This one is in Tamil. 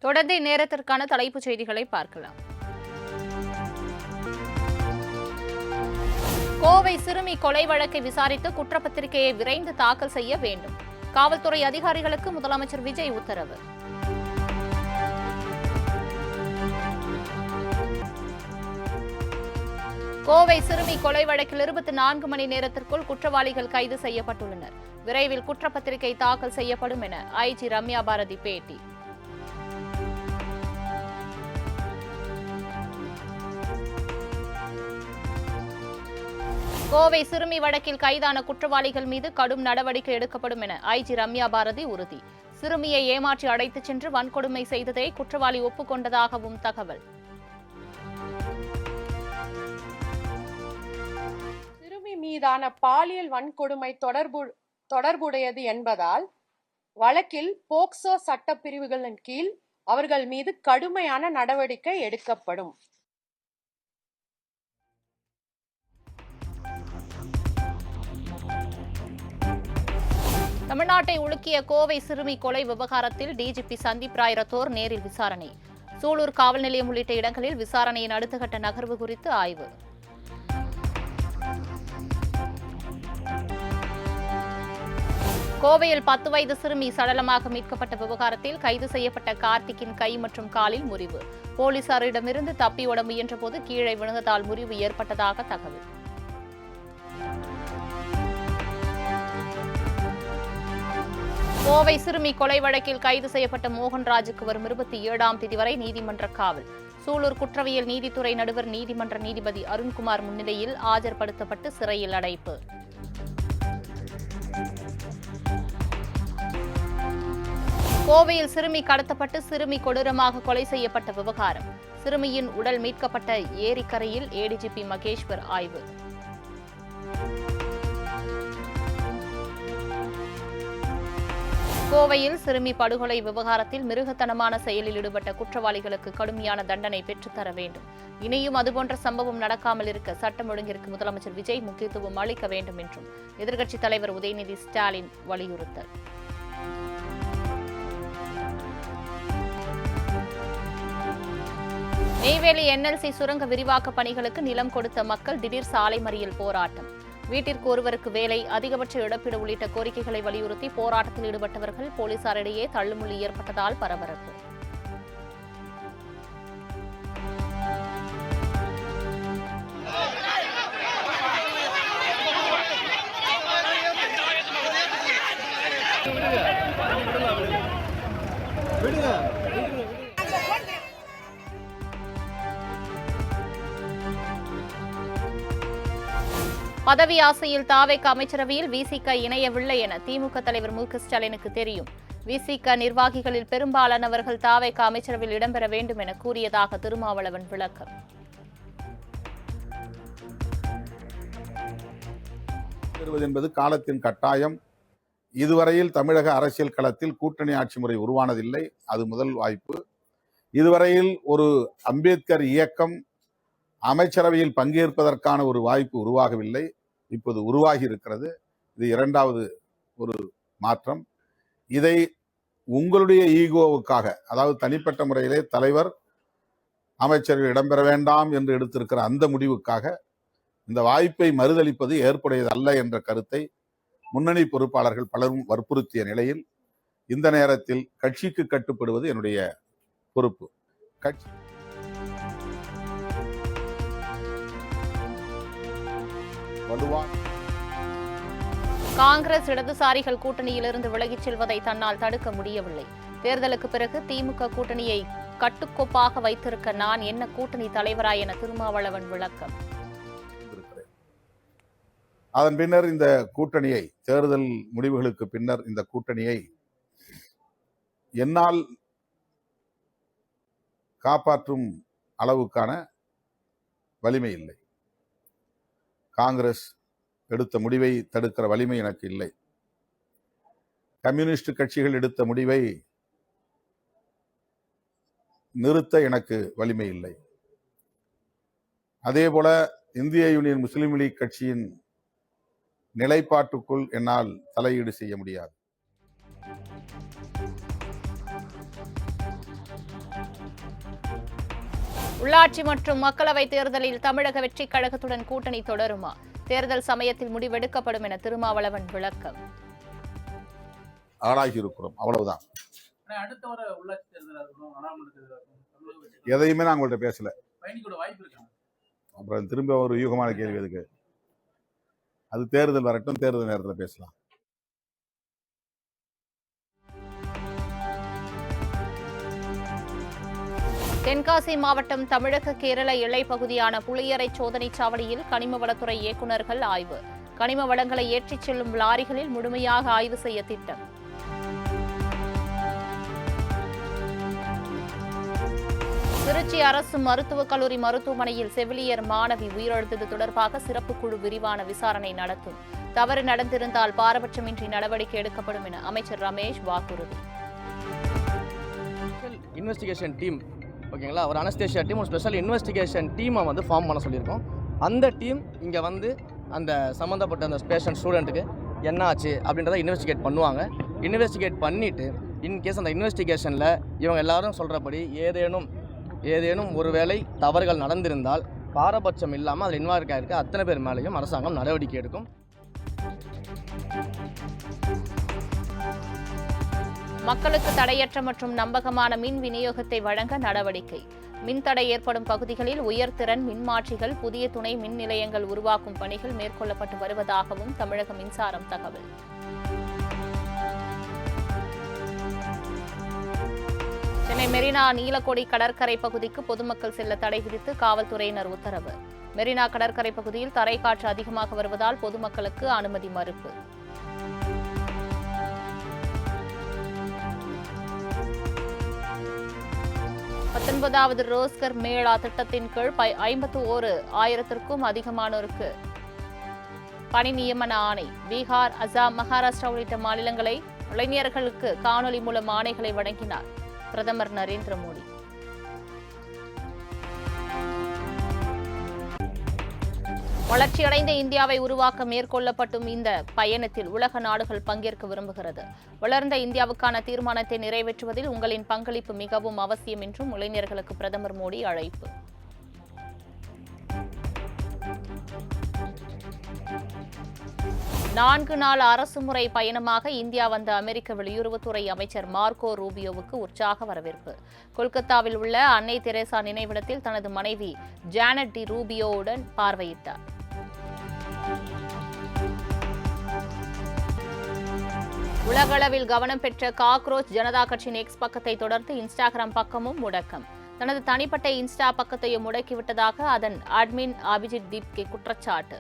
தொடர்ந்து இந்நேரத்திற்கான தலைப்புச் செய்திகளை பார்க்கலாம். கோவை சிறுமி கொலை வழக்கை விசாரித்து குற்றப்பத்திரிகையை விரைந்து தாக்கல் செய்ய வேண்டும். காவல்துறை அதிகாரிகளுக்கு முதலமைச்சர் விஜய் உத்தரவு. கோவை சிறுமி கொலை வழக்கில் 24 மணி நேரத்திற்குள் குற்றவாளிகள் கைது செய்யப்பட்டுள்ளனர். விரைவில் குற்றப்பத்திரிகை தாக்கல் செய்யப்படும் என ஐஜி ரம்யா பாரதி பேட்டி. கோவை சிறுமி வழக்கில் கைதான குற்றவாளிகள் மீது கடும் நடவடிக்கை எடுக்கப்படும் என ஐஜி ரம்யா பாரதி உறுதி. சிறுமியை ஏமாற்றி அழைத்துச் சென்று வன்கொடுமை செய்ததை குற்றவாளி ஒப்புக்கொண்டதாகவும் தகவல். சிறுமி மீதான பாலியல் வன்கொடுமை தொடர்புடையது என்பதால் வழக்கில் போக்சோ சட்டப்பிரிவுகளின் கீழ் அவர்கள் மீது கடுமையான நடவடிக்கை எடுக்கப்படும். தமிழ்நாட்டை உலுக்கிய கோவை சிறுமி கொலை விவகாரத்தில் டிஜிபி சந்தீப் ராய் ரத்தோர் நேரில் விசாரணை. சூலூர் காவல் நிலையம் உள்ளிட்ட இடங்களில் விசாரணையின் அடுத்த கட்ட நகர்வு குறித்து ஆய்வு. கோவையில் 10 வயது சிறுமி சடலமாக மீட்கப்பட்ட விவகாரத்தில் கைது செய்யப்பட்ட கார்த்திக்கின் கை மற்றும் காலில் முறிவு. போலீசாரிடமிருந்து தப்பி ஓட முயன்றபோது கீழே விழுந்ததால் முறிவு ஏற்பட்டதாக தகவல். கோவை சிறுமி கொலை வழக்கில் கைது செய்யப்பட்ட மோகன்ராஜுக்கு வரும் 27ஆம் தேதி வரை நீதிமன்ற காவல். சூலூர் குற்றவியல் நீதித்துறை நடுவர் நீதிமன்ற நீதிபதி அருண்குமார் முன்னிலையில் ஆஜர்படுத்தப்பட்டு சிறையில் அடைப்பு. கோவையில் சிறுமி கடத்தப்பட்டு சிறுமி கொடூரமாக கொலை செய்யப்பட்ட விவகாரம். சிறுமியின் உடல் மீட்கப்பட்ட ஏரிக்கரையில் ஏடிஜிபி மகேஸ்வர் ஆய்வு. கோவையில் சிறுமி படுகொலை விவகாரத்தில் மிருகத்தனமான செயலில் ஈடுபட்ட குற்றவாளிகளுக்கு கடுமையான தண்டனை பெற்றுத்தர வேண்டும். இனியும் அதுபோன்ற சம்பவம் நடக்காமல் இருக்க சட்டம் ஒழுங்கிற்கு முதலமைச்சர் விஜய் முக்கியத்துவம் அளிக்க வேண்டும் என்றும் எதிர்க்கட்சித் தலைவர் உதயநிதி ஸ்டாலின் வலியுறுத்தல். நெய்வேலி என்எல்சி சுரங்க விரிவாக்க பணிகளுக்கு நிலம் கொடுத்த மக்கள் திடீர் சாலை மறியல் போராட்டம். வீட்டிற்கு ஒருவருக்கு வேலை, அதிகபட்ச இழப்பீடு உள்ளிட்ட கோரிக்கைகளை வலியுறுத்தி போராட்டத்தில் ஈடுபட்டவர்கள் போலீசாரிடையே தள்ளுமுள்ளி ஏற்பட்டதால் பரபரப்பு. பதவி ஆசையில் தாவேக அமைச்சரவையில் விசிக இணையவில்லை என திமுக தலைவர் மு க ஸ்டாலினுக்கு தெரியும். விசிக நிர்வாகிகளில் பெரும்பாலானவர்கள் தாவேக அமைச்சரவையில் இடம்பெற வேண்டும் என கூறியதாக திருமாவளவன் விளக்கம். என்பது காலத்தின் கட்டாயம். இதுவரையில் தமிழக அரசியல் களத்தில் கூட்டணி ஆட்சி முறை உருவானதில்லை. அது முதல் வாய்ப்பு. இதுவரையில் ஒரு அம்பேத்கர் இயக்கம் அமைச்சரவையில் பங்கேற்பதற்கான ஒரு வாய்ப்பு உருவாகவில்லை. இப்போது உருவாகி இருக்கிறது. இது இரண்டாவது ஒரு மாற்றம். இதை உங்களுடைய ஈகோவுக்காக, அதாவது தனிப்பட்ட முறையிலே தலைவர் அமைச்சர்கள் இடம்பெற வேண்டாம் என்று எடுத்திருக்கிற அந்த முடிவுக்காக இந்த வாய்ப்பை மறுதளிப்பது ஏற்புடையதல்ல என்ற கருத்தை முன்னணி பொறுப்பாளர்கள் பலரும் வற்புறுத்திய நிலையில் இந்த நேரத்தில் கட்சிக்கு கட்டுப்படுவது என்னுடைய பொறுப்பு. கட்சி காங்கிரஸ் இடதுசாரிகள் கூட்டணியிலிருந்து விலகிச் செல்வதை தன்னால் தடுக்க முடியவில்லை. தேர்தலுக்கு பிறகு திமுக கூட்டணியை கட்டுக்கோப்பாக வைத்திருக்க நான் என்ன கூட்டணி தலைவரா என திருமாவளவன் விளக்கம். அதன் பின்னர் இந்த கூட்டணியை, தேர்தல் முடிவுகளுக்கு பின்னர் இந்த கூட்டணியை என்னால் காப்பாற்றும் அளவுக்கான வலிமை இல்லை. காங்கிரஸ் எடுத்த முடிவை தடுக்கிற வலிமை எனக்கு இல்லை. கம்யூனிஸ்ட் கட்சிகள் எடுத்த முடிவை நிறுத்த எனக்கு வலிமை இல்லை. அதேபோல இந்திய யூனியன் முஸ்லீம் லீக் கட்சியின் நிலைப்பாட்டுக்குள் என்னால் தலையீடு செய்ய முடியாது. உள்ளாட்சி மற்றும் மக்களவைத் தேர்தலில் தமிழக வெற்றிக் கழகத்துடன் கூட்டணி தொடருமா? தேர்தல் சமயத்தில் முடிவெடுக்கப்படும் என திருமாவளவன் விளக்கம். ஆளாகி இருக்கிறோம், அவ்வளவுதான். அடுத்த வர உள்ளாட்சி தேர்தலாக இருக்கட்டும், நாடாளுமன்ற தேர்தலாக இருக்கட்டும், எதையுமே நான் உங்கள்கிட்ட பேசல. பயணிக்கூட வாய்ப்பு இருக்கா? அப்புறம் திரும்ப ஒரு யூகமான கேள்வி எதுக்கு? அது தேர்தல் வரட்டும், தேர்தல் நேரத்தில் பேசலாம். தென்காசி மாவட்டம் தமிழக கேரள எல்லைப் பகுதியான புளியரை சோதனைச் சாவடியில் கனிம வளத்துறை இயக்குநர்கள் ஆய்வு. கனிம வளங்களை ஏற்றிச் செல்லும் லாரிகளில் முழுமையாக ஆய்வு செய்ய திட்டம். திருச்சி அரசு மருத்துவக் கல்லூரி மருத்துவமனையில் செவிலியர் மாணவி உயிரிழந்தது தொடர்பாக சிறப்பு குழு விரிவான விசாரணை நடத்தும். தவறு நடந்திருந்தால் பாரபட்சமின்றி நடவடிக்கை எடுக்கப்படும் என அமைச்சர் ரமேஷ் வாக்குறுதி. இன்வெஸ்டிகேஷன் டீம், ஓகேங்களா, ஒரு அனஸ்தேஷியா டீம், ஒரு ஸ்பெஷல் இன்வெஸ்டிகேஷன் டீமை வந்து ஃபார்ம் பண்ண சொல்லியிருக்கோம். அந்த டீம் இங்கே வந்து அந்த சம்மந்தப்பட்ட அந்த பேஷண்ட் ஸ்டூடெண்ட்டுக்கு என்ன ஆச்சு அப்படின்றத இன்வெஸ்டிகேட் பண்ணுவாங்க. இன்வெஸ்டிகேட் பண்ணிவிட்டு இன்கேஸ் அந்த இன்வெஸ்டிகேஷனில் இவங்க எல்லாரும் சொல்கிறபடி ஏதேனும் ஒரு வேளை தவறுகள் நடந்திருந்தால் பாரபட்சம் இல்லாமல் அதில் இன்வால்வ் ஆகிருக்க அத்தனை பேர் மேலேயும் அரசாங்கம் நடவடிக்கை எடுக்கும். மக்களுக்கு தடையற்ற மற்றும் நம்பகமான மின் விநியோகத்தை வழங்க நடவடிக்கை. மின்தடை ஏற்படும் பகுதிகளில் உயர்திறன் மின்மாற்றிகள், புதிய துணை மின் நிலையங்கள் உருவாக்கும் பணிகள் மேற்கொள்ளப்பட்டு வருவதாகவும் தமிழக மின்சாரம் தகவல். சென்னை மெரினா நீலக்கோடி கடற்கரை பகுதிக்கு பொதுமக்கள் செல்ல தடை விதித்து காவல்துறையினர் உத்தரவு. மெரினா கடற்கரை பகுதியில் தரைக்காற்று அதிகமாக வருவதால் பொதுமக்களுக்கு அனுமதி மறுப்பு. 19வது ரோஸ்கர் மேளா திட்டத்தின் கீழ் 51,000க்கும் அதிகமானோருக்கு பணி நியமன ஆணை. பீகார், அசாம், மகாராஷ்டிரா உள்ளிட்ட மாநிலங்களை இளைஞர்களுக்கு காணொலி மூலம் ஆணைகளை வழங்கினார் பிரதமர் நரேந்திர மோடி. வளர்ச்சியடைந்த இந்தியாவை உருவாக்க மேற்கொள்ளப்படும் இந்த பயணத்தில் உலக நாடுகள் பங்கேற்க விரும்புகிறது. வளர்ந்த இந்தியாவுக்கான தீர்மானத்தை நிறைவேற்றுவதில் உங்களின் பங்களிப்பு மிகவும் அவசியம் என்றும் இளைஞர்களுக்கு பிரதமர் மோடி அழைப்பு. நான்கு நாள் அரசுமுறை பயணமாக இந்தியா வந்த அமெரிக்க வெளியுறவுத்துறை அமைச்சர் மார்க்கோ ரூபியோவுக்கு உற்சாக வரவேற்பு. கொல்கத்தாவில் உள்ள அன்னை தெரேசா நினைவிடத்தில் தனது மனைவி ஜானட் டி ரூபியோவுடன் பார்வையிட்டார். உலகளவில் கவனம் பெற்ற காக்ரோச் ஜனதா கட்சியின் எக்ஸ் பக்கத்தை தொடர்ந்து இன்ஸ்டாகிராம் பக்கமும் முடக்கம். தனது தனிப்பட்ட இன்ஸ்டா பக்கத்தையும் முடக்கிவிட்டதாக அதன் அட்மின் அபிஜித் தீப்கே குற்றச்சாட்டு.